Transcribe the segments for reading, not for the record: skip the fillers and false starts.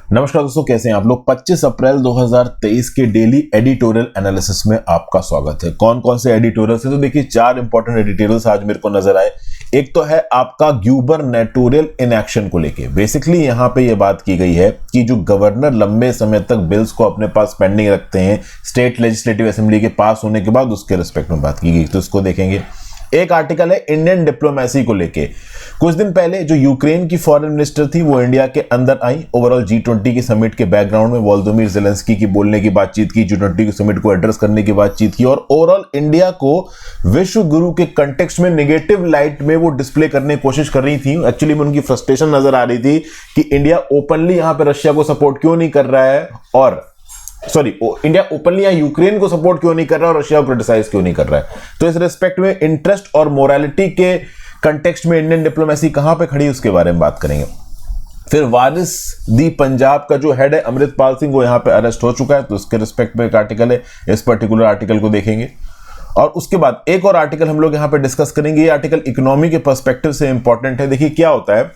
नमस्कार दोस्तों, कैसे हैं आप लोग। 25 अप्रैल 2023 के डेली एडिटोरियल एनालिसिस में आपका स्वागत है। कौन कौन से एडिटोरियल्स हैं, तो देखिए 4 इंपॉर्टेंट एडिटोरियल्स आज मेरे को नजर आए। एक तो है आपका ग्यूबरनेटोरियल इनएक्शन को लेके। बेसिकली यहां पे ये बात की गई है कि जो गवर्नर लंबे समय तक बिल्स को अपने पास पेंडिंग रखते हैं स्टेट लेजिस्लेटिव असेंबली के पास होने के बाद, उसके रिस्पेक्ट में बात की गई, तो इसको देखेंगे। एक आर्टिकल है इंडियन डिप्लोमेसी को लेके। कुछ दिन पहले जो यूक्रेन की फॉरेन मिनिस्टर थी वो इंडिया के अंदर आई। ओवरऑल G20 के समिट के बैकग्राउंड में वोलोदिमीर ज़ेलेंस्की की बोलने की बातचीत की, G20 के समिट को एड्रेस करने की बातचीत की और ओवरऑल इंडिया को विश्व गुरु के कंटेक्स्ट में नेगेटिव लाइट में वो डिस्प्ले करने की कोशिश कर रही थी। एक्चुअली में उनकी फ्रस्ट्रेशन नजर आ रही थी कि इंडिया ओपनली यहां पर रशिया को सपोर्ट क्यों नहीं कर रहा है, और इंडिया ओपनली या यूक्रेन को सपोर्ट क्यों नहीं कर रहा है और रशिया को क्रिटिसाइज क्यों नहीं कर रहा है। तो इस रिस्पेक्ट में इंटरेस्ट और मोरालिटी के कंटेक्स्ट में इंडियन डिप्लोमेसी कहां पे खड़ी, उसके बारे में बात करेंगे। फिर वारिस दी पंजाब का जो हेड है अमृतपाल सिंह, वो यहां पे अरेस्ट हो चुका है, तो उसके रिस्पेक्ट में एक आर्टिकल है, इस पर्टिकुलर आर्टिकल को देखेंगे। और उसके बाद एक और आर्टिकल हम लोग यहां पे डिस्कस करेंगे। ये आर्टिकल इकोनॉमी के पर्सपेक्टिव से इंपॉर्टेंट है। देखिए क्या होता है,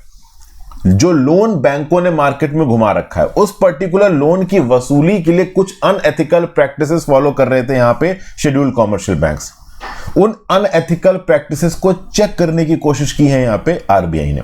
जो लोन बैंकों ने मार्केट में घुमा रखा है, उस पर्टिकुलर लोन की वसूली के लिए कुछ अनएथिकल प्रैक्टिसेस फॉलो कर रहे थे यहां पे शेड्यूल्ड कॉमर्शियल बैंक्स। उन अनएथिकल प्रैक्टिसेस को चेक करने की कोशिश की है यहां पे आरबीआई ने।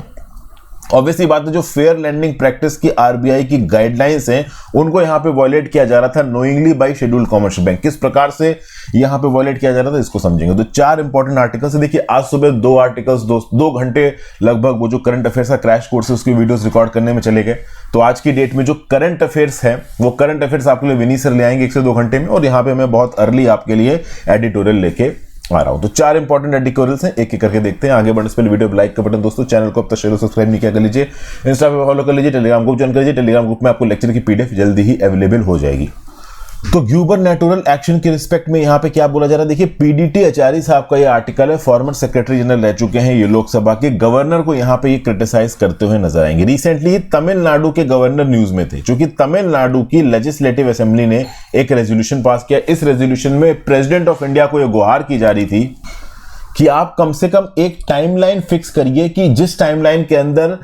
ऑब्वियसली बात है, जो फेयर लैंडिंग प्रैक्टिस की आरबीआई की गाइडलाइंस हैं उनको यहां पे वायलेट किया जा रहा था knowingly by scheduled commercial bank. किस प्रकार से यहां पे वायलेट किया जा रहा था, इसको समझेंगे। तो 4 इंपॉर्टेंट आर्टिकल्स है। देखिए आज सुबह 2 आर्टिकल्स 2 घंटे लगभग वो जो करंट अफेयर्स का क्रैश कोर्स है उसकी वीडियोस रिकॉर्ड करने में चले गए। तो आज की डेट में जो करंट अफेयर्स है वो करंट अफेयर्स आपके लिए विनी सर ले आएंगे 1 से 2 घंटे में, और यहां पे मैं बहुत अर्ली आपके लिए एडिटोरियल लेके आ रहा हूं। तो 4 इंपॉर्टेंट एडिटोरियल्स हैं, एक एक करके देखते हैं। आगे बढ़ने से पहले वीडियो को लाइक का बटन, दोस्तों चैनल को अब तक शेयर और सब्सक्राइब नहीं किया कर लीजिए। इंस्टा पे फॉलो कर लीजिए, टेलीग्राम ग्रुप ज्वाइन कर लीजिए। टेलीग्राम ग्रुप में आपको लेक्चर की पीडीएफ जल्दी ही अवेलेबल हो जाएगी। तो ग्यूबरनेटोरियल एक्शन के रिस्पेक्ट में यहां पे क्या बोला जा रहा है, देखिए पीडीटी आचार्य साहब का ये आर्टिकल है। फॉर्मर सेक्रेटरी जनरल रह चुके हैं ये लोकसभा के। गवर्नर को यहां पे ये क्रिटिसाइज करते हुए नजर आएंगे। रिसेंटली तमिलनाडु के गवर्नर न्यूज में थे, क्योंकि तमिलनाडु की लेजिस्लेटिव असेंबली ने एक रेजोल्यूशन पास किया। इस रेजोल्यूशन में प्रेसिडेंट ऑफ इंडिया को यह गुहार की जा रही थी कि आप कम से कम एक टाइमलाइन फिक्स करिए कि जिस टाइमलाइन के अंदर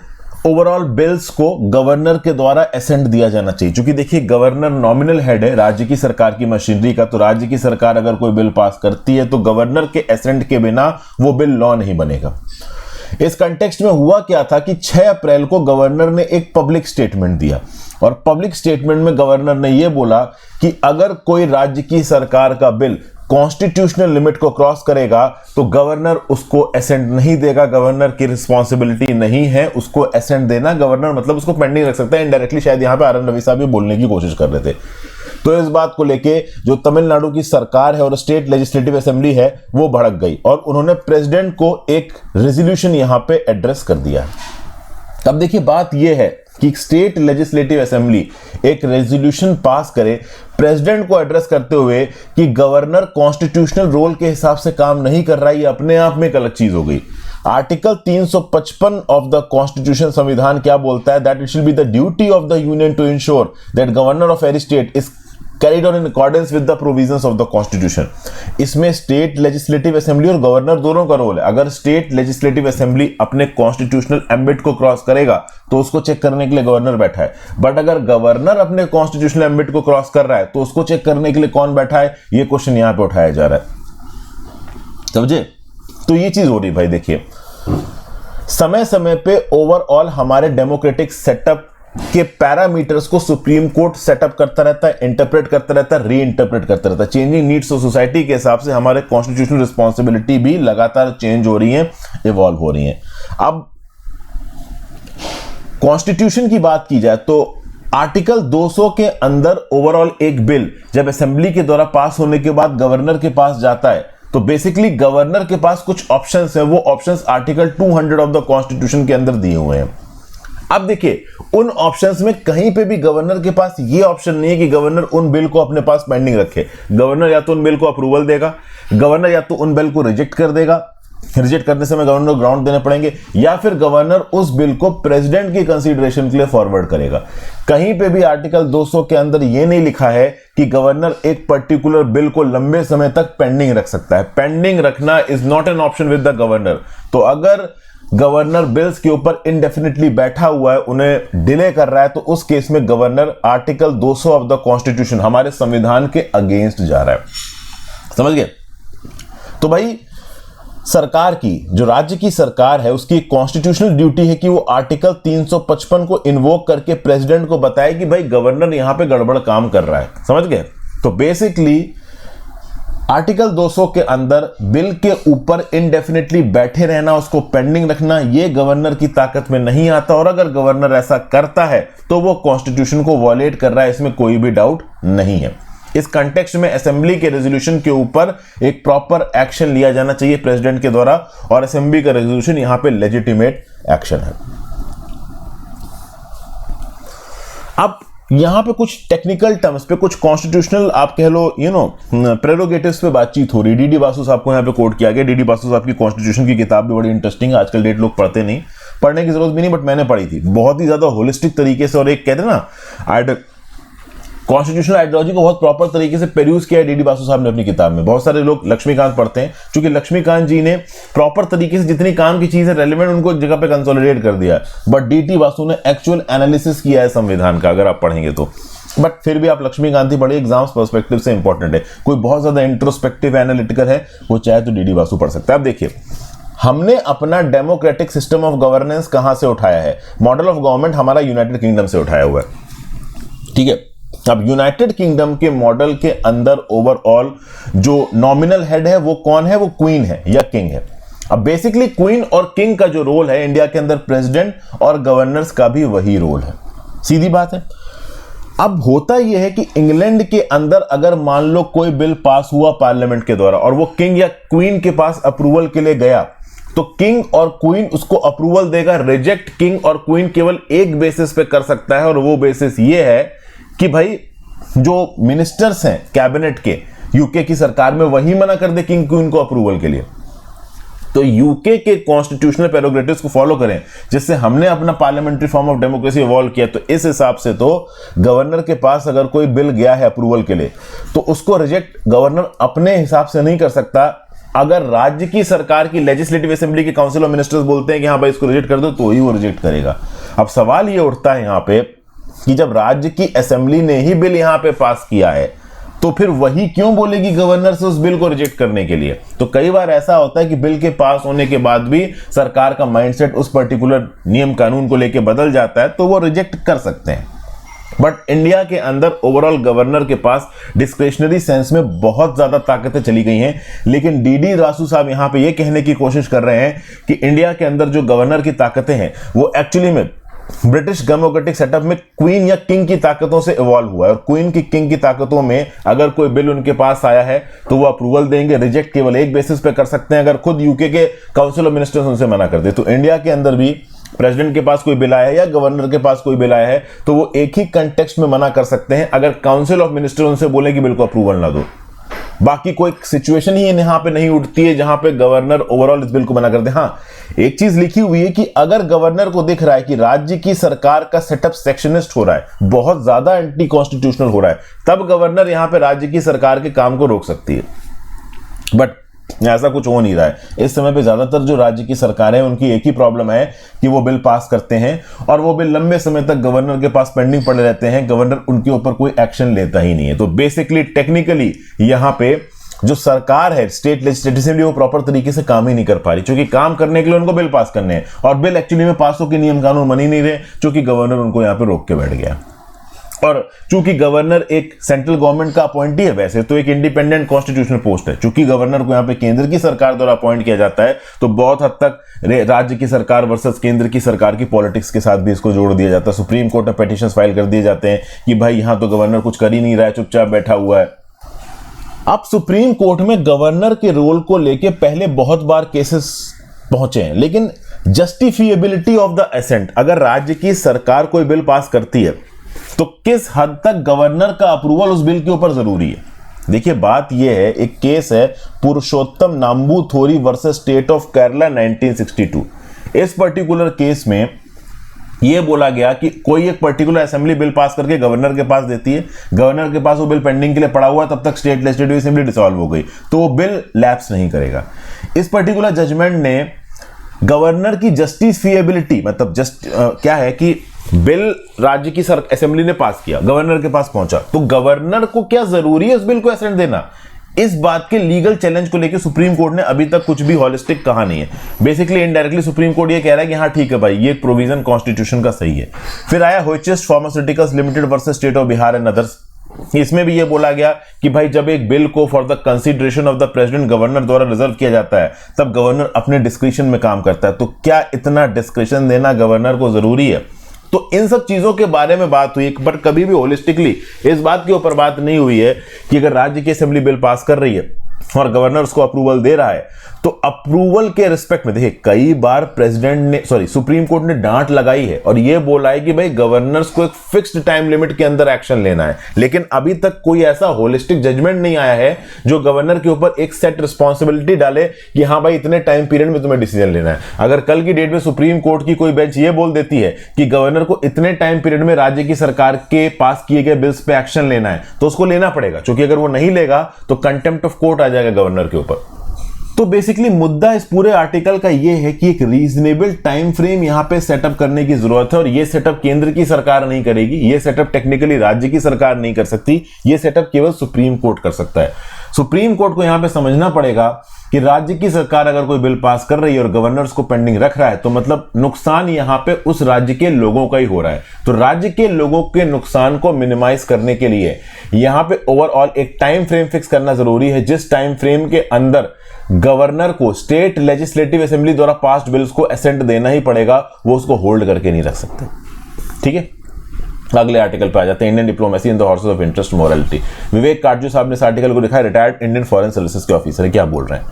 ओवरऑल बिल्स को गवर्नर के द्वारा असेंट दिया जाना चाहिए। क्योंकि देखिए गवर्नर नॉमिनल हेड है राज्य की सरकार की मशीनरी का, तो राज्य की सरकार अगर कोई बिल पास करती है तो गवर्नर के असेंट के बिना वो बिल लॉ नहीं बनेगा। इस कंटेक्स्ट में हुआ क्या था कि 6 अप्रैल को गवर्नर ने एक पब्लिक स्टेटमेंट दिया, और पब्लिक स्टेटमेंट में गवर्नर ने यह बोला कि अगर कोई राज्य की सरकार का बिल कॉन्स्टिट्यूशनल लिमिट को क्रॉस करेगा तो गवर्नर उसको असेंट नहीं देगा। गवर्नर की रिस्पांसिबिलिटी नहीं है उसको असेंट देना। गवर्नर मतलब उसको पेंडिंग रख सकता है। इनडायरेक्टली शायद यहां पे आर एन रवि साहब भी बोलने की कोशिश कर रहे थे। तो इस बात को लेके जो तमिलनाडु की सरकार है और स्टेट लेजिस्लेटिव असेंबली है वो भड़क गई, और उन्होंने प्रेसिडेंट को एक रेजोल्यूशन यहां पे एड्रेस कर दिया। तब देखिए बात यह है कि स्टेट लेजिस्लेटिव असेंबली एक रेजोल्यूशन पास करे प्रेसिडेंट को एड्रेस करते हुए कि गवर्नर कॉन्स्टिट्यूशनल रोल के हिसाब से काम नहीं कर रहा है, ये अपने आप में एक अलग चीज हो गई। आर्टिकल 355 ऑफ द कॉन्स्टिट्यूशन संविधान क्या बोलता है, that it should be the duty of the union to ensure that governor of any state is carried on in accordance with the provisions of the constitution। इसमें state legislative assembly और governor दोनों का role है। अगर state legislative assembly अपने constitutional ambit को cross करेगा तो उसको चेक करने के लिए गवर्नर बैठा है, बट अगर गवर्नर अपने कॉन्स्टिट्यूशनल एम्बिट को क्रॉस कर रहा है तो उसको चेक करने के लिए कौन बैठा है, ये क्वेश्चन यहां पे उठाया जा रहा है। समझे? तो ये चीज हो रही भाई। देखिए समय समय पे ओवरऑल हमारे डेमोक्रेटिक सेटअप के पैरामीटर्स को सुप्रीम कोर्ट सेटअप करता रहता है, इंटरप्रेट करता रहता है, री इंटरप्रेट करता रहता है। चेंजिंग नीड्स ऑफ सोसाइटी के हिसाब से हमारे कॉन्स्टिट्यूशनल रिस्पॉन्सिबिलिटी भी लगातार चेंज हो रही है, इवॉल्व हो रही है। अब कॉन्स्टिट्यूशन की बात की जाए तो आर्टिकल 200 के अंदर ओवरऑल एक बिल जब असेंबली के द्वारा पास होने के बाद गवर्नर के पास जाता है तो बेसिकली गवर्नर के पास कुछ ऑप्शंस हैं। वो options article 200 of the constitution के अंदर दिए हुए हैं। अब देखिए उन ऑप्शंस में कहीं पे भी गवर्नर के पास ये ऑप्शन नहीं है कि गवर्नर उन बिल को अपने पास पेंडिंग रखे। गवर्नर या तो उन बिल को अप्रूवल देगा, गवर्नर या तो उन बिल को रिजेक्ट कर देगा, रिजेक्ट करने से गवर्नर को ग्राउंड देने पड़ेंगे, या फिर गवर्नर उस बिल को प्रेसिडेंट की कंसीडरेशन के लिए फॉरवर्ड करेगा। कहीं पे भी आर्टिकल 200 के अंदर यह नहीं लिखा है कि गवर्नर एक पर्टिकुलर बिल को लंबे समय तक पेंडिंग रख सकता है। पेंडिंग रखना is not an option with the governor. तो अगर गवर्नर बिल्स के ऊपर इनडेफिनिटली बैठा हुआ है, उन्हें डिले कर रहा है, तो उस केस में governor article 200 of the constitution, हमारे संविधान के अगेंस्ट जा रहा है। समझ गए? तो भाई सरकार की, जो राज्य की सरकार है, उसकी कॉन्स्टिट्यूशनल ड्यूटी है कि वो आर्टिकल 355 को इन्वोक करके प्रेसिडेंट को बताए कि भाई गवर्नर यहां पे गड़बड़ काम कर रहा है। समझ गए? तो बेसिकली आर्टिकल 200 के अंदर बिल के ऊपर इनडेफिनेटली बैठे रहना, उसको पेंडिंग रखना, ये गवर्नर की ताकत में नहीं आता, और अगर गवर्नर ऐसा करता है तो वो कॉन्स्टिट्यूशन को वॉलेट कर रहा है, इसमें कोई भी डाउट नहीं है। इस कंटेक्स्ट में असेंबली के रेजोल्यूशन के ऊपर एक प्रॉपर एक्शन लिया जाना चाहिए प्रेसिडेंट के द्वारा, और असेंबली का रेजोल्यूशन यहां पे लेजिटिमेट एक्शन है। अब यहां पे कुछ टेक्निकल टर्म्स पे, कुछ कॉन्स्टिट्यूशनल आप कह लो प्रेरोगेटिव्स पे बातचीत हो रही। डीडी बासु साहब को यहां पे कोट किया गया। डीडी बासु साहब की कॉन्स्टिट्यूशन की किताब भी बड़ी इंटरेस्टिंग है, आजकल डेट लोग पढ़ते नहीं, पढ़ने की जरूरत भी नहीं, बट मैंने पढ़ी थी बहुत ही ज्यादा होलिस्टिक तरीके से, और एक कहते हैं ना कॉन्स्टिट्यूशनल आइडियोलॉजी को बहुत प्रॉपर तरीके से पेरूज किया है डीडी बासु साहब ने अपनी किताब में। बहुत सारे लोग लक्ष्मीकांत पढ़ते हैं, क्योंकि लक्ष्मीकांत जी ने प्रॉपर तरीके से जितनी काम की चीज है रेलेवेंट, उनको एक जगह पे कंसोलिडेट कर दिया, बट डीडी बासु ने एक्चुअल एनालिसिस किया है संविधान का, अगर आप पढ़ेंगे तो। बट फिर भी आप लक्ष्मीकांत ही पढ़िए, एग्जाम्स पर्सपेक्टिव से इंपॉर्टेंट है। कोई बहुत ज्यादा इंट्रोस्पेक्टिव एनालिटिकल है, वो चाहे तो डीडी बासु पढ़ सकता है। अब देखिए, हमने अपना डेमोक्रेटिक सिस्टम ऑफ गवर्नेंस कहां से उठाया है? मॉडल ऑफ गवर्नमेंट हमारा यूनाइटेड किंगडम से उठाया हुआ है। ठीक है, अब यूनाइटेड किंगडम के मॉडल के अंदर ओवरऑल जो नॉमिनल हेड है वो कौन है? वो क्वीन है या किंग है। अब बेसिकली क्वीन और किंग का जो रोल है इंडिया के अंदर, प्रेसिडेंट और गवर्नर्स का भी वही रोल है। सीधी बात है। अब होता यह है कि इंग्लैंड के अंदर अगर मान लो कोई बिल पास हुआ पार्लियामेंट के द्वारा और वो किंग या क्वीन के पास अप्रूवल के लिए गया, तो किंग और क्वीन उसको अप्रूवल देगा। रिजेक्ट किंग और क्वीन केवल एक बेसिस पे कर सकता है, और वो बेसिस ये है कि भाई जो मिनिस्टर्स हैं कैबिनेट के यूके की सरकार में, वही मना कर दे किंग क्वीन को अप्रूवल के लिए। तो यूके के कॉन्स्टिट्यूशनल प्रेरोगेटिव्स को फॉलो करें, जिससे हमने अपना parliamentary form of democracy evolve किया। तो इस हिसाब से तो गवर्नर के पास अगर कोई बिल गया है अप्रूवल के लिए, तो उसको रिजेक्ट गवर्नर अपने हिसाब से नहीं कर सकता। अगर राज्य की सरकार की लेजिस्लेटिव असेंबली के काउंसिल ऑफ मिनिस्टर्स बोलते हैं कि हाँ भाई इसको रिजेक्ट कर दो, तो ही वो रिजेक्ट करेगा। अब सवाल ये उठता है यहां पे कि जब राज्य की असेंबली ने ही बिल यहां पे पास किया है, तो फिर वही क्यों बोलेगी गवर्नर से उस बिल को रिजेक्ट करने के लिए? तो कई बार ऐसा होता है कि बिल के पास होने के बाद भी सरकार का माइंडसेट उस पर्टिकुलर नियम कानून को लेकर बदल जाता है, तो वो रिजेक्ट कर सकते हैं। बट इंडिया के अंदर ओवरऑल गवर्नर के पास डिस्क्रिशनरी सेंस में बहुत ज्यादा ताकतें चली गई हैं। लेकिन डीडी बासु साहब यहां पे ये कहने की कोशिश कर रहे हैं कि इंडिया के अंदर जो गवर्नर की ताकतें हैं वो एक्चुअली में ब्रिटिश डेमोक्रेटिक सेटअप में क्वीन या किंग की ताकतों से इवॉल्व हुआ है। और क्वीन की किंग की ताकतों में अगर कोई बिल उनके पास आया है तो वो अप्रूवल देंगे, रिजेक्ट केवल एक बेसिस पे कर सकते हैं, अगर खुद यूके के काउंसिल ऑफ मिनिस्टर्स उनसे मना कर दे। तो इंडिया के अंदर भी प्रेसिडेंट के पास कोई बिल आया है या गवर्नर के पास कोई बिल आया है, तो वो एक ही कंटेक्स्ट में मना कर सकते हैं, अगर काउंसिल ऑफ मिनिस्टर उनसे बोले कि बिल को अप्रूवल ना दो। बाकी कोई सिचुएशन ही यहां पे नहीं उठती है जहां पे गवर्नर ओवरऑल इस बिल को मना कर दे। हां, एक चीज लिखी हुई है कि अगर गवर्नर को दिख रहा है कि राज्य की सरकार का सेटअप सेक्शनिस्ट हो रहा है, बहुत ज्यादा एंटी कॉन्स्टिट्यूशनल हो रहा है, तब गवर्नर यहां पे राज्य की सरकार के काम को रोक सकती है। बट ऐसा कुछ हो नहीं रहा है। इस समय पे ज्यादातर जो राज्य की सरकार है उनकी एक ही प्रॉब्लम है कि वो बिल पास करते हैं और वो बिल लंबे समय तक गवर्नर के पास पेंडिंग पड़े रहते हैं, गवर्नर उनके ऊपर कोई एक्शन लेता ही नहीं है। तो बेसिकली टेक्निकली यहां पे जो सरकार है स्टेट लेजिस्लेटिव असेंबली, वो प्रॉपर तरीके से काम ही नहीं कर पा रही, क्योंकि काम करने के लिए उनको बिल पास करने हैं और बिल एक्चुअली में पास होकर नियम कानून बन ही नहीं रहे, क्योंकि गवर्नर उनको यहां पे रोक के बैठ गया। और चूंकि गवर्नर एक सेंट्रल गवर्नमेंट का अपॉइंटी है, वैसे तो एक इंडिपेंडेंट कॉन्स्टिट्यूशनल पोस्ट है, चूंकि गवर्नर को यहां पे केंद्र की सरकार द्वारा अपॉइंट किया जाता है, तो बहुत हद तक राज्य की सरकार वर्सेस केंद्र की सरकार की पॉलिटिक्स के साथ भी इसको जोड़ दिया जाता है। सुप्रीम कोर्ट में पिटीशंस फाइल कर दिए जाते हैं कि भाई यहां तो गवर्नर कुछ कर ही नहीं रहा है, चुपचाप बैठा हुआ है। अब सुप्रीम कोर्ट में गवर्नर के रोल को लेके पहले बहुत बार केसेस पहुंचे हैं, लेकिन जस्टिफिएबिलिटी ऑफ द असेंट, अगर राज्य की सरकार कोई बिल पास करती है तो किस हद तक गवर्नर का अप्रूवल उस बिल के ऊपर जरूरी है। देखिए बात यह है, एक केस है पुरुषोत्तम नाम्बूथोरी वर्सेस स्टेट ऑफ केरला 1962। इस पर्टिकुलर केस में यह बोला गया कि कोई एक पर्टिकुलर असेंबली बिल पास करके गवर्नर के पास देती है, गवर्नर के पास वो बिल पेंडिंग के लिए पड़ा हुआ, तब तक स्टेट लेजिस्लेटिव असेंबली डिसॉल्व हो गई, तो वो बिल लैप्स नहीं करेगा। इस पर्टिकुलर जजमेंट ने गवर्नर की जस्टिफिएबिलिटी मतलब क्या है कि बिल राज्य की असेंबली ने पास किया, गवर्नर के पास पहुंचा, तो गवर्नर को क्या जरूरी है उस बिल को असेंट देना? इस बात के लीगल चैलेंज को लेकर सुप्रीम कोर्ट ने अभी तक कुछ भी हॉलिस्टिक कहा नहीं है। बेसिकली इनडायरेक्टली सुप्रीम कोर्ट ये कह रहा है कि हाँ ठीक है भाई, ये प्रोविजन कॉन्स्टिट्यूशन का सही है। फिर आया Hoechst pharmaceuticals limited versus state of Bihar and others. इसमें भी ये बोला गया कि भाई जब एक बिल को for the consideration of the president governor द्वारा रिजर्व किया जाता है तब गवर्नर अपने डिस्क्रिप्शन में काम करता है, तो क्या इतना डिस्क्रिप्शन देना गवर्नर को जरूरी है? तो इन सब चीजों के बारे में बात हुई, बट कभी भी होलिस्टिकली इस बात के ऊपर बात नहीं हुई है कि अगर राज्य की असेंबली बिल पास कर रही है और गवर्नर उसको अप्रूवल दे रहा है तो अप्रूवल के रिस्पेक्ट में देखिए कई बार सुप्रीम कोर्ट ने डांट लगाई है और यह बोला है कि भाई गवर्नर्स को एक फिक्स्ड टाइम लिमिट के अंदर एक्शन लेना है, लेकिन अभी तक कोई ऐसा होलिस्टिक जजमेंट नहीं आया है जो गवर्नर के ऊपर एक सेट रिस्पॉन्सिबिलिटी डाले कि हाँ भाई इतने टाइम पीरियड में तुम्हें डिसीजन लेना है। अगर कल की डेट में सुप्रीम कोर्ट की कोई बेंच ये बोल देती है कि गवर्नर को इतने टाइम पीरियड में राज्य की सरकार के पास किए गए बिल्स पे एक्शन लेना है तो उसको लेना पड़ेगा, क्योंकि अगर वो नहीं लेगा तो कंटेम्प्ट ऑफ कोर्ट आ जाएगा गवर्नर के ऊपर। तो बेसिकली मुद्दा इस पूरे आर्टिकल का यह है कि एक रीजनेबल टाइम फ्रेम यहां पे सेटअप करने की जरूरत है और यह सेटअप केंद्र की सरकार नहीं करेगी, यह सेटअप टेक्निकली राज्य की सरकार नहीं कर सकती, यह सेटअप केवल सुप्रीम कोर्ट कर सकता है। सुप्रीम कोर्ट को यहां पे समझना पड़ेगा कि राज्य की सरकार अगर कोई बिल पास कर रही है और गवर्नर्स को पेंडिंग रख रहा है तो मतलब नुकसान यहां पे उस राज्य के लोगों का ही हो रहा है। तो राज्य के लोगों के नुकसान को मिनिमाइज करने के लिए यहां पे ओवरऑल एक टाइम फ्रेम फिक्स करना जरूरी है, जिस टाइम फ्रेम के अंदर गवर्नर को स्टेट लेजिस्लेटिव असेंबली द्वारा पास्ड बिल्स को असेंट देना ही पड़ेगा, वो उसको होल्ड करके नहीं रख सकते। ठीक है, अगले आर्टिकल पे आ जाते हैं, Indian diplomacy in the horses of interest morality. Vivek Katju साहब ने इस आर्टिकल को लिखा है, रिटायर्ड इंडियन फॉरेन सर्विसेज के ऑफिसर है, क्या बोल रहे हैं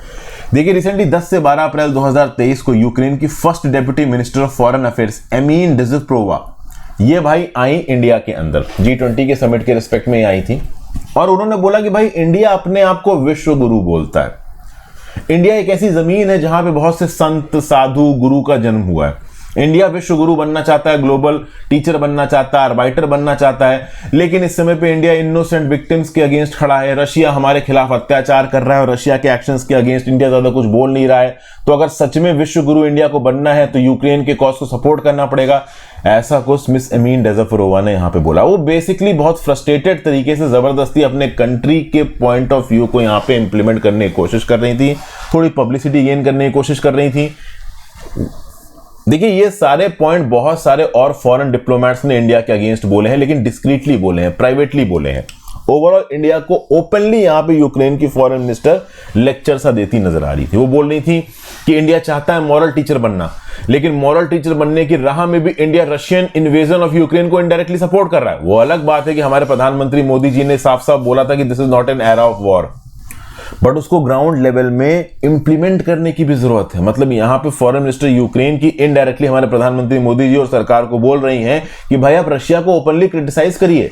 देखिए। रिसेंटली 10 से 12 अप्रैल 2023 को यूक्रेन की first deputy minister of foreign affairs Emine Dzhaparova ये भाई आई इंडिया के अंदर G20 के समिट के रिस्पेक्ट में आई थी और उन्होंने बोला कि भाई इंडिया अपने आप को विश्व गुरु बोलता है। इंडिया एक ऐसी जमीन है जहां पे बहुत से संत साधु गुरु का जन्म हुआ है। इंडिया विश्व गुरु बनना चाहता है, ग्लोबल टीचर बनना चाहता है, राइटर बनना चाहता है, लेकिन इस समय पे इंडिया इनोसेंट विक्टिम्स के अगेंस्ट खड़ा है। रशिया हमारे खिलाफ अत्याचार कर रहा है और रशिया के एक्शंस के अगेंस्ट इंडिया ज्यादा कुछ बोल नहीं रहा है। तो अगर सच में विश्व गुरु इंडिया को बनना है तो यूक्रेन के कॉज को सपोर्ट करना पड़ेगा, ऐसा कुछ मिस एमीन डिजिप्रोवा ने यहां पे बोला। वो बेसिकली बहुत फ्रस्ट्रेटेड तरीके से जबरदस्ती अपने कंट्री के पॉइंट ऑफ व्यू को यहां पे इंप्लीमेंट करने की कोशिश कर रही थी, थोड़ी पब्लिसिटी गेन करने की कोशिश कर रही थी। देखिए ये सारे पॉइंट बहुत सारे और फॉरेन डिप्लोमेट्स ने इंडिया के अगेंस्ट बोले हैं, लेकिन डिस्क्रीटली बोले हैं, प्राइवेटली बोले हैं। ओवरऑल इंडिया को ओपनली यहां पे यूक्रेन की फॉरेन मिनिस्टर लेक्चर सा देती नजर आ रही थी। वो बोल रही थी कि इंडिया चाहता है मॉरल टीचर बनना, लेकिन मॉरल टीचर बनने की राह में भी India Russian invasion of Ukraine को इनडायरेक्टली सपोर्ट कर रहा है। वो अलग बात है कि हमारे प्रधानमंत्री मोदी जी ने साफ साफ बोला था कि this is not an era of war, but उसको ग्राउंड लेवल में इंप्लीमेंट करने की भी जरूरत है। मतलब यहां पे फॉरेन मिनिस्टर यूक्रेन की इनडायरेक्टली हमारे प्रधानमंत्री मोदी जी और सरकार को बोल रही हैं कि भाई आप रशिया को ओपनली क्रिटिसाइज करिए,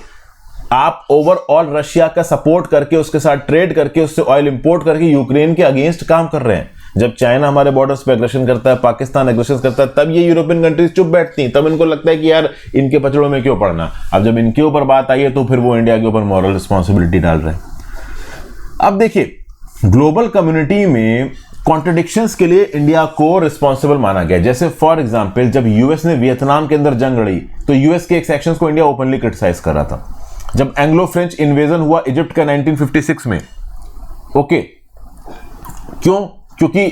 आप ओवरऑल रशिया का सपोर्ट करके उसके साथ ट्रेड करके उससे ऑयल इंपोर्ट करके यूक्रेन के अगेंस्ट काम कर रहे हैं। जब चाइना हमारे बॉर्डर्स पे एग्रेशन करता है, पाकिस्तान एग्रेशन करता है, तब ये यूरोपियन कंट्रीज चुप बैठती हैं, तब इनको लगता है कि यार इनके पचड़ों में क्यों पड़ना। अब जब इनके ऊपर बात आई है तो फिर वो इंडिया के ऊपर मॉरल रिस्पॉन्सिबिलिटी डाल रहे हैं। अब देखिए ग्लोबल कम्युनिटी में कॉन्ट्रडिक्शंस के लिए इंडिया को रिस्पॉन्सिबल माना गया। जैसे फॉर एग्जांपल जब यूएस ने वियतनाम के अंदर जंग लड़ी तो यूएस के एक एक्शंस को इंडिया ओपनली क्रिटिसाइज कर रहा था। जब एंग्लो फ्रेंच इन्वेजन हुआ इजिप्ट का 1956 में, ओके, क्यों? क्योंकि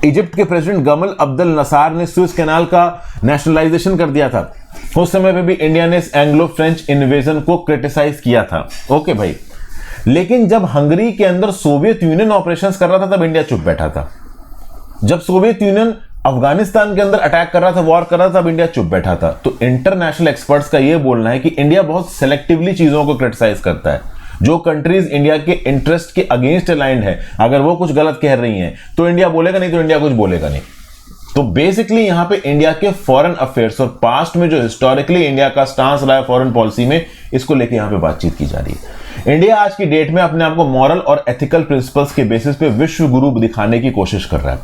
इजिप्ट के प्रेसिडेंट गमल अब्दुल नसार ने सुएज कैनाल का नेशनलाइजेशन कर दिया था। उस समय पे भी इंडिया ने एंग्लो फ्रेंच इन्वेजन को क्रिटिसाइज किया था, ओके भाई। लेकिन जब हंगरी के अंदर सोवियत यूनियन ऑपरेशंस कर रहा था तब इंडिया चुप बैठा था। जब सोवियत यूनियन अफगानिस्तान के अंदर अटैक कर रहा था, वॉर कर रहा था, तब इंडिया चुप बैठा था। तो इंटरनेशनल एक्सपर्ट्स का यह बोलना है कि इंडिया बहुत सेलेक्टिवली चीजों को क्रिटिसाइज करता है। जो कंट्रीज इंडिया के इंटरेस्ट के अगेंस्ट अलाइंड है, अगर वो कुछ गलत कह रही हैं तो इंडिया बोलेगा, नहीं तो इंडिया कुछ बोलेगा नहीं। तो बेसिकली यहां पे इंडिया के फॉरेन अफेयर्स और पास्ट में जो हिस्टोरिकली इंडिया का स्टांस रहा है फॉरेन पॉलिसी में, इसको लेकर यहां पे बातचीत की जा रही है। इंडिया आज की डेट में अपने आप को मॉरल और एथिकल प्रिंसिपल्स के बेसिस पे विश्व गुरु दिखाने की कोशिश कर रहा है,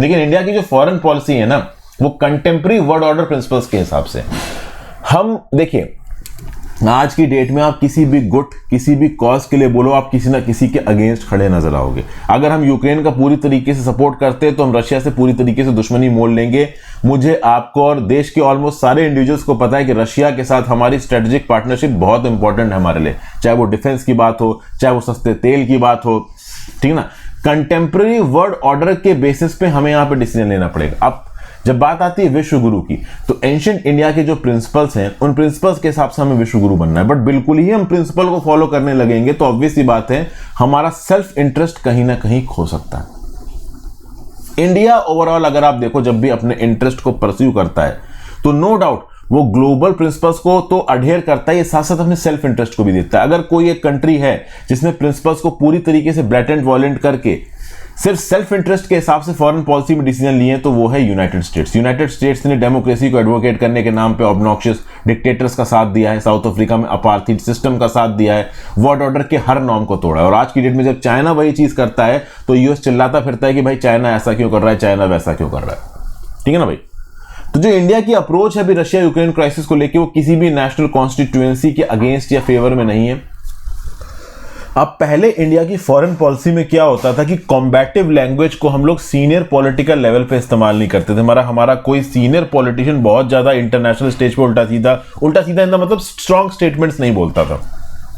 लेकिन इंडिया की जो फॉरेन पॉलिसी है ना, वो कंटेम्प्रेरी वर्ल्ड ऑर्डर प्रिंसिपल्स के हिसाब से। हम देखिए आज की डेट में आप किसी भी गुट, किसी भी कॉज के लिए बोलो, आप किसी ना किसी के अगेंस्ट खड़े नजर आओगे। अगर हम यूक्रेन का पूरी तरीके से सपोर्ट करते हैं तो हम रशिया से पूरी तरीके से दुश्मनी मोल लेंगे। मुझे, आपको और देश के ऑलमोस्ट सारे इंडिविजुअल्स को पता है कि रशिया के साथ हमारी स्ट्रेटेजिक पार्टनरशिप बहुत इंपॉर्टेंट है हमारे लिए, चाहे वो डिफेंस की बात हो, चाहे वो सस्ते तेल की बात हो, ठीक ना। कंटेम्प्रेरी वर्ल्ड ऑर्डर के बेसिस पे हमें यहां पे डिसीजन लेना पड़ेगा। अब जब बात आती है विश्व गुरु की, तो एंशिएंट इंडिया के जो प्रिंसिपल्स हैं, उन प्रिंसिपल्स के हिसाब से हमें विश्व गुरु बनना है। बट बिल्कुल ही हम प्रिंसिपल को फॉलो करने लगेंगे तो ऑब्वियस सी बात है, हमारा सेल्फ इंटरेस्ट कहीं ना कहीं खो सकता है। इंडिया ओवरऑल अगर आप देखो, जब भी अपने इंटरेस्ट को परस्यू करता है तो नो डाउट वो ग्लोबल प्रिंसिपल्स को तो अडहेयर करता है, ये साथ साथ अपने सेल्फ इंटरेस्ट को भी देखता है। अगर कोई एक कंट्री है जिसने प्रिंसिपल्स को पूरी तरीके से ब्लैटेंट वॉयलेंट करके सिर्फ सेल्फ इंटरेस्ट के हिसाब से फॉरेन पॉलिसी में डिसीजन लिए, तो वो है यूनाइटेड स्टेट्स। यूनाइटेड स्टेट्स ने डेमोक्रेसी को एडवोकेट करने के नाम पे ऑब्नॉक्शियस डिक्टेटर्स का साथ दिया है, साउथ अफ्रीका में अपार्थाइड सिस्टम का साथ दिया है, वर्ल्ड ऑर्डर के हर नॉर्म को तोड़ा है। और आज की डेट में जब चाइना वही चीज करता है तो यूएस चिल्लाता फिरता है कि भाई चाइना ऐसा क्यों कर रहा है, चाइना वैसा क्यों कर रहा है, ठीक है ना भाई। तो जो इंडिया की अप्रोच है अभी रशिया यूक्रेन क्राइसिस को लेकर, वो किसी भी नेशनल कॉन्स्टिट्यूएंसी के अगेंस्ट या फेवर में नहीं है। अब पहले इंडिया की फॉरेन पॉलिसी में क्या होता था कि कॉम्बैटिव लैंग्वेज को हम लोग सीनियर पॉलिटिकल लेवल पे इस्तेमाल नहीं करते थे। हमारा कोई सीनियर पॉलिटिशियन बहुत ज्यादा इंटरनेशनल स्टेज पे उल्टा सीधा मतलब स्ट्रॉन्ग स्टेटमेंट्स नहीं बोलता था।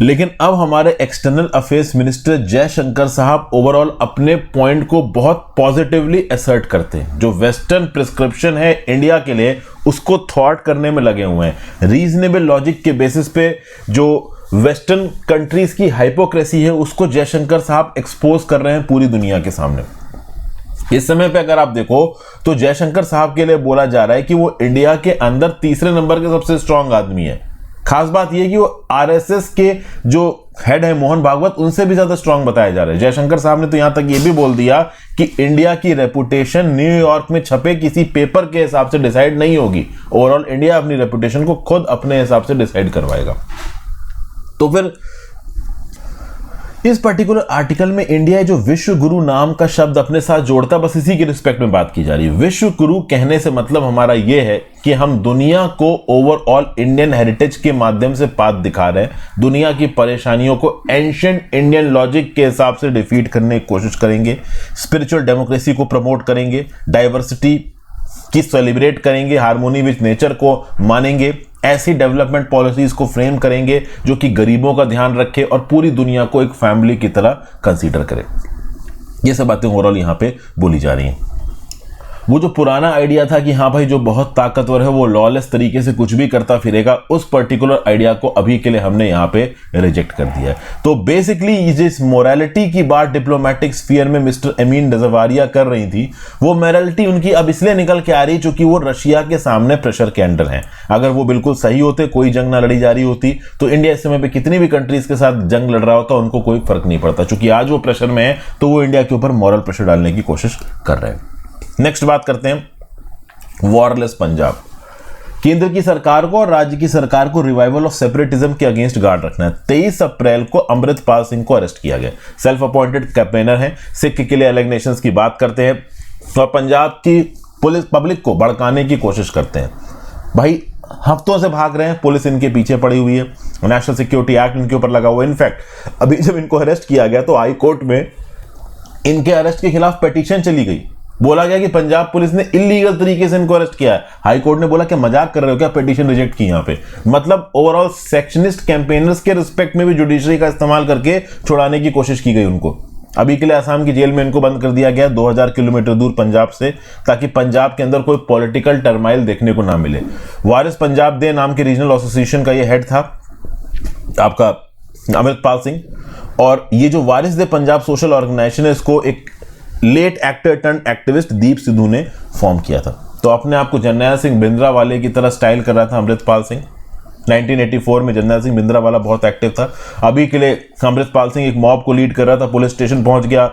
लेकिन अब हमारे एक्सटर्नल अफेयर्स मिनिस्टर जयशंकर साहब ओवरऑल अपने पॉइंट को बहुत पॉजिटिवली असर्ट करते हैं। जो वेस्टर्न प्रिस्क्रिप्शन है इंडिया के लिए, उसको थॉट करने में लगे हुए हैं। रीजनेबल लॉजिक के बेसिस पे जो वेस्टर्न कंट्रीज की हाइपोक्रेसी है, उसको जयशंकर साहब एक्सपोज कर रहे हैं पूरी दुनिया के सामने। इस समय पे अगर आप देखो तो जयशंकर साहब के लिए बोला जा रहा है कि वो इंडिया के अंदर तीसरे नंबर के सबसे स्ट्रांग आदमी है। खास बात यह कि वो आरएसएस के जो हेड है मोहन भागवत, उनसे भी ज्यादा स्ट्रांग बताया जा रहा है। जयशंकर साहब ने तो यहां तक ये भी बोल दिया कि इंडिया की रेपुटेशन न्यूयॉर्क में छपे किसी पेपर के हिसाब से डिसाइड नहीं होगी। ओवरऑल इंडिया अपनी रेपुटेशन को खुद अपने हिसाब से डिसाइड करवाएगा। तो फिर इस पर्टिकुलर आर्टिकल में इंडिया जो विश्व गुरु नाम का शब्द अपने साथ जोड़ता, बस इसी के रिस्पेक्ट में बात की जा रही है। विश्व गुरु कहने से मतलब हमारा यह है कि हम दुनिया को ओवरऑल इंडियन हेरिटेज के माध्यम से पाथ दिखा रहे हैं। दुनिया की परेशानियों को एंशिएंट इंडियन लॉजिक के हिसाब से डिफीट करने की कोशिश करेंगे। स्पिरिचुअल डेमोक्रेसी को प्रमोट करेंगे, डाइवर्सिटी की सेलिब्रेट करेंगे, हार्मोनी विद नेचर को मानेंगे। ऐसी डेवलपमेंट पॉलिसीज को फ्रेम करेंगे जो कि गरीबों का ध्यान रखे और पूरी दुनिया को एक फैमिली की तरह कंसीडर करे। ये सब बातें ओवरऑल यहां पे बोली जा रही हैं। वो जो पुराना आइडिया था कि हाँ भाई जो बहुत ताकतवर है वो लॉलेस तरीके से कुछ भी करता फिरेगा, उस पर्टिकुलर आइडिया को अभी के लिए हमने यहाँ पे रिजेक्ट कर दिया है। तो बेसिकली जिस मोरालिटी की बात डिप्लोमेटिक स्फीयर में मिस्टर एमीन डजवारिया कर रही थी, वो मोरालिटी उनकी अब इसलिए निकल के आ रही क्योंकि वो रशिया के सामने प्रेशर के अंडर हैं। अगर वो बिल्कुल सही होते, कोई जंग ना लड़ी जा रही होती, तो इंडिया इस समय पे कितनी भी कंट्रीज के साथ जंग लड़ रहा होता, उनको कोई फर्क नहीं पड़ता। चूंकि आज वो प्रेशर में है तो वो इंडिया के ऊपर मॉरल प्रेशर डालने की कोशिश कर रहे हैं। नेक्स्ट बात करते हैं वॉरलेस पंजाब। केंद्र की सरकार को और राज्य की सरकार को रिवाइवल ऑफ सेपरेटिज्म के अगेंस्ट गार्ड रखना है। 23 अप्रैल को अमृतपाल सिंह को अरेस्ट किया गया। सेल्फ अपॉइंटेड कैंपेनर है, सिख के लिए अलग नेशंस की बात करते हैं और पंजाब की पुलिस पब्लिक को भड़काने की कोशिश करते हैं। भाई हफ्तों से भाग रहे हैं, पुलिस इनके पीछे पड़ी हुई है, नेशनल सिक्योरिटी एक्ट इनके ऊपर लगा हुआ है। इनफैक्ट अभी जब इनको अरेस्ट किया गया तो हाई कोर्ट में इनके अरेस्ट के खिलाफ पिटीशन चली गई। बोला गया कि पंजाब पुलिस ने इलीगल तरीके से इनको अरेस्ट किया है। हाई कोर्ट ने बोला कि मजाक कर रहे हो क्या, पिटीशन रिजेक्ट की। यहां पे मतलब ओवरऑल सेक्शनिस्ट कैंपेनर्स के रिस्पेक्ट में भी जुडिशरी का इस्तेमाल करके छुड़ाने की कोशिश की गई उनको। अभी के लिए असम की जेल में इनको बंद कर दिया गया 2000 किलोमीटर दूर पंजाब से, ताकि पंजाब के अंदर कोई पॉलिटिकल टर्माइल देखने को ना मिले। वारिस पंजाब दे नाम के रीजनल एसोसिएशन का ये हेड था आपका अमृतपाल सिंह, और ये जो वारिस दे पंजाब सोशल ऑर्गेनाइजेशन है, इसको एक late actor turn activist Deep Sidhu ने फॉर्म किया था। तो अपने आप को जरनैल सिंह भिंद्रा वाले की तरह स्टाइल कर रहा था अमृतपाल सिंह। 1984 में जरनैल सिंह भिंद्रा वाला बहुत एक्टिव था। अभी के लिए अमृतपाल सिंह एक मॉब को लीड कर रहा था, पुलिस स्टेशन पहुंच गया,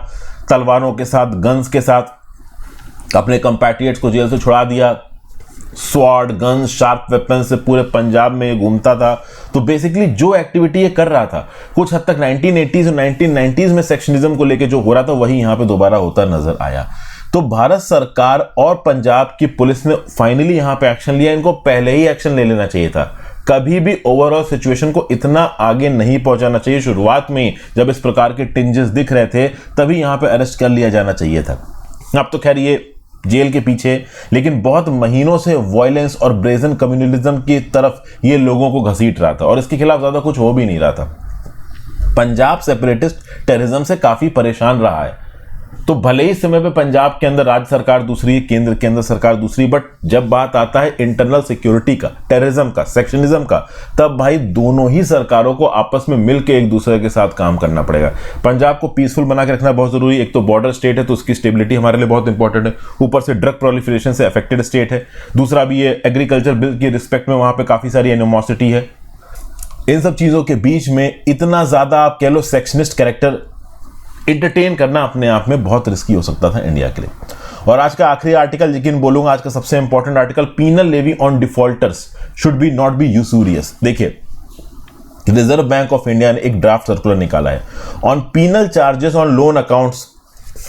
तलवारों के साथ, गन्स के साथ अपने कंपैट्रियट्स को जेल से छुड़ा दिया। स्वॉर्ड, गन, शार्प वेपन से पूरे पंजाब में घूमता था। तो बेसिकली जो एक्टिविटी ये कर रहा था, कुछ हद तक 1980s और 1990s में सेक्शनिज्म को लेके जो हो रहा था वही यहां पे दोबारा होता नजर आया। तो भारत सरकार और पंजाब की पुलिस ने फाइनली यहां पे एक्शन लिया। इनको पहले ही एक्शन ले लेना चाहिए था। कभी भी ओवरऑल सिचुएशन को इतना आगे नहीं पहुंचाना चाहिए। शुरुआत में जब इस प्रकार के टिंजेस दिख रहे थे तभी यहां पे अरेस्ट कर लिया जाना चाहिए था। अब तो खैर ये जेल के पीछे, लेकिन बहुत महीनों से वायलेंस और ब्रेजन कम्युनलिज्म की तरफ ये लोगों को घसीट रहा था और इसके खिलाफ ज्यादा कुछ हो भी नहीं रहा था। पंजाब सेपरेटिस्ट टेररिज्म से काफी परेशान रहा है। तो भले ही समय पे पंजाब के अंदर राज्य सरकार दूसरी है, केंद्र के अंदर सरकार दूसरी, बट जब बात आता है इंटरनल सिक्योरिटी का, टेररिज्म का, सेक्शनिज्म का, तब भाई दोनों ही सरकारों को आपस में मिलकर एक दूसरे के साथ काम करना पड़ेगा। पंजाब को पीसफुल बना के रखना बहुत जरूरी है। एक तो बॉर्डर स्टेट है तो उसकी स्टेबिलिटी हमारे लिए बहुत इंपॉर्टेंट है, ऊपर से ड्रग प्रोलिफरेशन से अफेक्टेड स्टेट है, दूसरा भी ये एग्रीकल्चर बिल की रिस्पेक्ट में वहां पर काफी सारी एनिमोसिटी है। इन सब चीजों के बीच में इतना ज्यादा आप कह लो सेक्शनिस्ट कैरेक्टर इंटरटेन करना अपने आप में बहुत रिस्की हो सकता था इंडिया के लिए। और आज का आखिरी आर्टिकल, लेकिन बोलूंगा आज का सबसे important article, penal levy on defaulters should be not be usurious. देखिए, रिजर्व बैंक ऑफ इंडिया ने एक ड्राफ्ट सर्कुलर निकाला है on penal charges on loan accounts,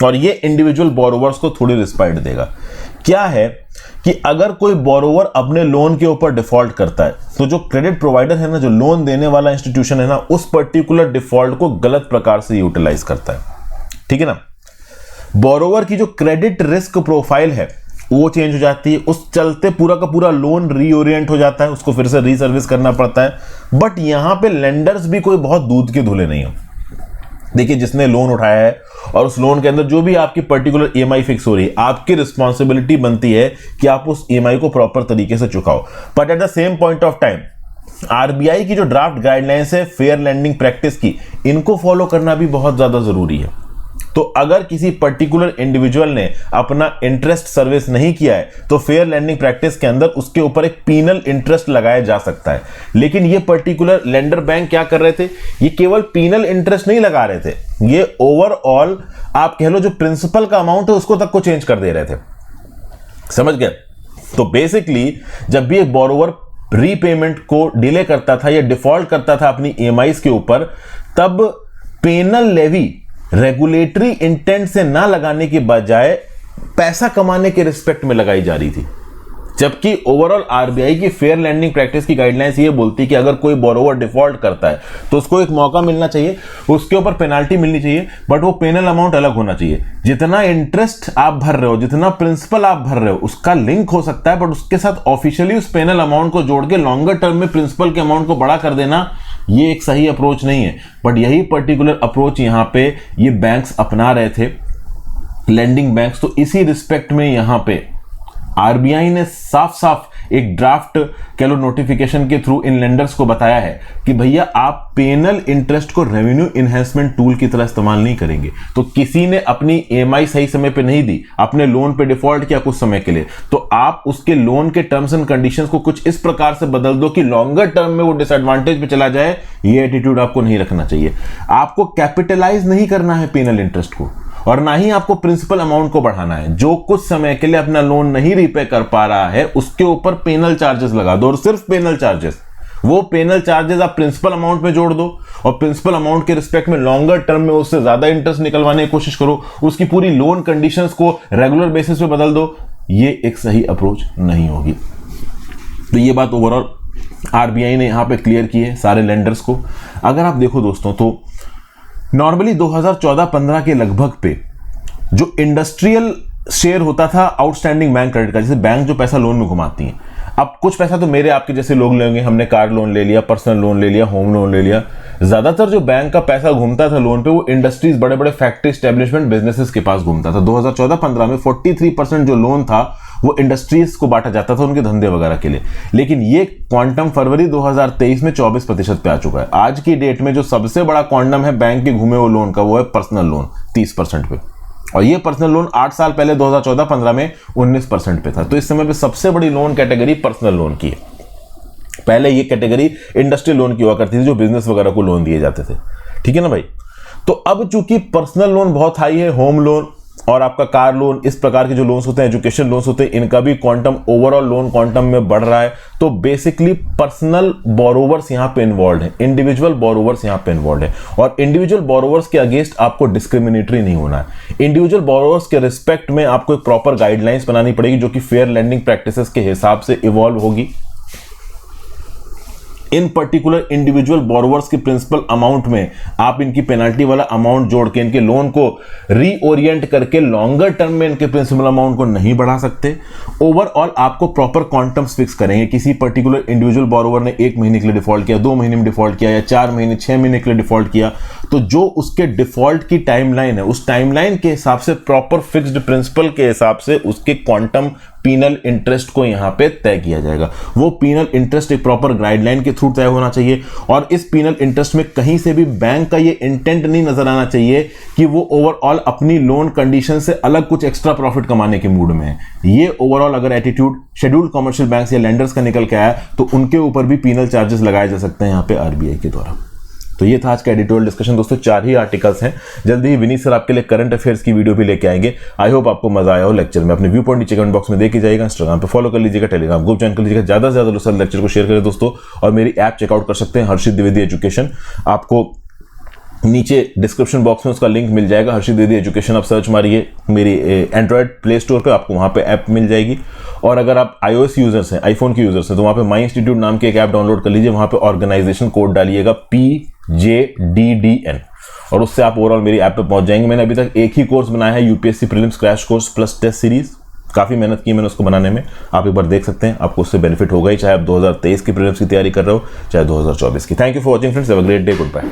और ये इंडिविजुअल बोरोवर्स को थोड़ी रिस्पाइट देगा। क्या है कि अगर कोई बोरोवर अपने लोन के ऊपर डिफॉल्ट करता है तो जो क्रेडिट प्रोवाइडर है ना, जो लोन देने वाला इंस्टीट्यूशन है ना, उस पर्टिकुलर डिफॉल्ट को गलत प्रकार से यूटिलाइज करता है। ठीक है ना, बोरोवर की जो क्रेडिट रिस्क प्रोफाइल है वो चेंज हो जाती है, उस चलते पूरा का पूरा लोन रीओरिएंट हो जाता है, उसको फिर से रीसर्विस करना पड़ता है। बट यहां पे लेंडर्स भी कोई बहुत दूध के धुले नहीं हो। देखिए, जिसने लोन उठाया है और उस लोन के अंदर जो भी आपकी पर्टिकुलर ईएमआई फिक्स हो रही है, आपकी रिस्पॉन्सिबिलिटी बनती है कि आप उस ईएमआई को प्रॉपर तरीके से चुकाओ। But at the same point of time RBI की जो ड्राफ्ट गाइडलाइंस है फेयर लैंडिंग प्रैक्टिस की, इनको फॉलो करना भी बहुत ज्यादा जरूरी है। तो अगर किसी पर्टिकुलर इंडिविजुअल ने अपना इंटरेस्ट सर्विस नहीं किया है तो फेयर लैंडिंग प्रैक्टिस के अंदर उसके ऊपर एक पीनल इंटरेस्ट लगाया जा सकता है। लेकिन ये पर्टिकुलर लेंडर बैंक क्या कर रहे थे, ये केवल पीनल इंटरेस्ट नहीं लगा रहे थे, ये ओवरऑल आप कह लो जो प्रिंसिपल का अमाउंट है उसको तक को चेंज कर दे रहे थे। समझ गए? तो बेसिकली जब भी एक बोरोवर रीपेमेंट को डिले करता था या डिफॉल्ट करता था अपनी ईएमआईज के ऊपर, तब पेनल लेवी रेगुलेटरी इंटेंट से ना लगाने की बजाय पैसा कमाने के रिस्पेक्ट में लगाई जा रही थी। जबकि ओवरऑल आरबीआई की फेयर लैंडिंग प्रैक्टिस की गाइडलाइंस ये बोलती कि अगर कोई बोरोवर डिफॉल्ट करता है तो उसको एक मौका मिलना चाहिए, उसके ऊपर पेनाल्टी मिलनी चाहिए, बट वो पेनल अमाउंट अलग होना चाहिए। जितना इंटरेस्ट आप भर रहे हो, जितना प्रिंसिपल आप भर रहे हो, उसका लिंक हो सकता है, बट उसके साथ ऑफिशियली उस पेनल अमाउंट को जोड़ के लॉन्गर टर्म में प्रिंसिपल के अमाउंट को बड़ा कर देना, ये एक सही अप्रोच नहीं है। बट यही पर्टिकुलर अप्रोच यहां पे ये बैंक्स अपना रहे थे, लैंडिंग बैंक्स। तो इसी रिस्पेक्ट में यहां पे आरबीआई ने साफ साफ एक ड्राफ्ट कह लो नोटिफिकेशन के थ्रू इन लेंडर्स को बताया है कि भैया आप पेनल इंटरेस्ट को रेवेन्यू इनहेंसमेंट टूल की तरह इस्तेमाल नहीं करेंगे। तो किसी ने अपनी ईएमआई सही समय पे नहीं दी, अपने लोन पे डिफॉल्ट किया कुछ समय के लिए, तो आप उसके लोन के टर्म्स एंड कंडीशंस को कुछ इस प्रकार से बदल दो कि लॉन्गर टर्म में वो डिसएडवांटेज पे चला जाए। ये एटीट्यूड आपको नहीं रखना चाहिए। आपको कैपिटलाइज नहीं करना है पेनल इंटरेस्ट को, और ना ही आपको प्रिंसिपल अमाउंट को बढ़ाना है। जो कुछ समय के लिए अपना लोन नहीं रीपे कर पा रहा है उसके ऊपर पेनल चार्जेस लगा दो, और सिर्फ पेनल चार्जेस, वो पेनल चार्जेस आप प्रिंसिपल अमाउंट में जोड़ दो और प्रिंसिपल अमाउंट के रिस्पेक्ट में लॉन्गर टर्म में उससे ज्यादा इंटरेस्ट निकलवाने की कोशिश करो, उसकी पूरी लोन कंडीशंस को रेगुलर बेसिस पे बदल दो। ये एक सही अप्रोच नहीं होगी। तो ये बात ओवरऑल आरबीआई ने यहां पे क्लियर की है सारे लेंडर्स को। अगर आप देखो दोस्तों, तो नॉर्मली 2014-15 के लगभग पे जो इंडस्ट्रियल शेयर होता था आउटस्टैंडिंग बैंक क्रेडिट का, जैसे बैंक जो पैसा लोन में घुमाती हैं, अब कुछ पैसा तो मेरे आपके जैसे लोग लेंगे, हमने कार लोन ले लिया, पर्सनल लोन ले लिया, होम लोन ले लिया। ज्यादातर जो बैंक का पैसा घूमता था लोन पे वो इंडस्ट्रीज, बड़े बड़े फैक्ट्री एस्टेब्लिशमेंट बिजनेसेस के पास घूमता था। 2014-15 में 43% जो लोन था वो इंडस्ट्रीज को बांटा जाता था उनके धंधे वगैरह के लिए। लेकिन ये क्वांटम फरवरी 2023 में 24% पे आ चुका है। आज की डेट में जो सबसे बड़ा क्वांटम है बैंक के घूमे हुए लोन का, वो है पर्सनल लोन 30% पे, और ये पर्सनल लोन 8 साल पहले 2014-15 में 19% पे था। तो इस समय पे सबसे बड़ी लोन कैटेगरी पर्सनल लोन की है। पहले ये कैटेगरी इंडस्ट्रियल लोन की हुआ करती थी, जो बिजनेस वगैरह को लोन दिए जाते थे। ठीक है ना भाई? तो अब चूंकि पर्सनल लोन बहुत हाई है, होम लोन और आपका कार लोन, इस प्रकार के जो लोन्स होते हैं, एजुकेशन लोन्स होते हैं, इनका भी क्वांटम ओवरऑल लोन क्वांटम में बढ़ रहा है। तो बेसिकली पर्सनल बोरोवर्स यहां पे इन्वॉल्व है, इंडिविजुअल बोरोवर्स यहां पे इन्वॉल्व है, और इंडिविजुअल बोरोवर्स के अगेंस्ट आपको डिस्क्रिमिनेटरी नहीं होना है। इंडिविजुअल बोरोवर्स के रिस्पेक्ट में आपको एक प्रॉपर गाइडलाइंस बनानी पड़ेगी जो कि फेयर लैंडिंग प्रैक्टिसेस के हिसाब से इवॉल्व होगी। इन पर्टिकुलर इंडिविजुअल बोरोवर्स के प्रिंसिपल अमाउंट में आप इनकी पेनल्टी वाला अमाउंट जोड़ के इनके लोन को रीओरिएंट करके लॉन्गर टर्म में इनके प्रिंसिपल अमाउंट को नहीं बढ़ा सकते। ओवरऑल आपको प्रॉपर क्वांटम्स फिक्स करेंगे। किसी पर्टिकुलर इंडिविजुअल बोरोवर ने 1 महीने के लिए डिफॉल्ट किया, 2 महीने में डिफॉल्ट किया या 4 महीने 6 महीने के लिए डिफॉल्ट किया, तो जो उसके डिफॉल्ट की टाइमलाइन है उस टाइमलाइन के हिसाब से प्रॉपर फिक्स्ड प्रिंसिपल के हिसाब से उसके क्वांटम पीनल इंटरेस्ट को यहां पे तय किया जाएगा। वो पीनल इंटरेस्ट एक प्रॉपर गाइडलाइन के थ्रू तय होना चाहिए और इस पीनल इंटरेस्ट में कहीं से भी बैंक का ये इंटेंट नहीं नजर आना चाहिए कि वो ओवरऑल अपनी लोन कंडीशन से अलग कुछ एक्स्ट्रा प्रॉफिट कमाने के मूड में है। ये ओवरऑल अगर एटीट्यूड शेड्यूल्ड कमर्शियल बैंक्स या लेंडर्स का निकल के आया तो उनके ऊपर भी पीनल चार्जेस लगाए जा सकते हैं यहां पे आरबीआई के द्वारा। तो ये था आज का एडिटोरियल डिस्कशन दोस्तों, 4 ही आर्टिकल्स हैं। जल्दी ही विनीत सर आपके लिए करंट अफेयर्स की वीडियो भी लेके आएंगे। आई होप आपको मजा आया हो लेक्चर में। अपने व्यू पॉइंट नीचे कमेंट बॉक्स में देख जाइएगा, इंस्टाग्राम पे फॉलो कर लीजिएगा, टेलीग्राम ग्रुप ज्वाइन कर लीजिएगा, ज्यादा से ज्यादा लोग सर लेक्चर को शेयर करें दोस्तों। और मेरी ऐप चेकआउट कर सकते हैं, हर्षित द्विवेदी एजुकेशन। आपको नीचे डिस्क्रिप्शन बॉक्स में उसका लिंक मिल जाएगा, हर्षित द्विवेदी एजुकेशन। आप सर्च मारिए मेरी एंड्रॉयड प्ले स्टोर पे, आपको वहाँ पे ऐप मिल जाएगी। और अगर आप iOS यूजर्स हैं, आईफोन के यूजर्स हैं, तो वहाँ पे माई इंस्टीट्यूट नाम की एक ऐप डाउनलोड कर लीजिए। वहाँ पे ऑर्गेनाइजेशन कोड डालिएगा PJDDN और उससे आप ओवरऑल मेरी ऐप पे पहुंच जाएंगे। मैंने अभी तक एक ही कोर्स बनाया है, UPSC prelims crash course plus test series. काफी मेहनत की मैंने उसको बनाने में, आप एक बार देख सकते हैं, आपको उससे बेनिफिट होगा ही, चाहे आप 2023 की प्रीलिम्स की तैयारी कर रहे हो चाहे 2024 की। Thank you for watching friends, have a great day, good bye.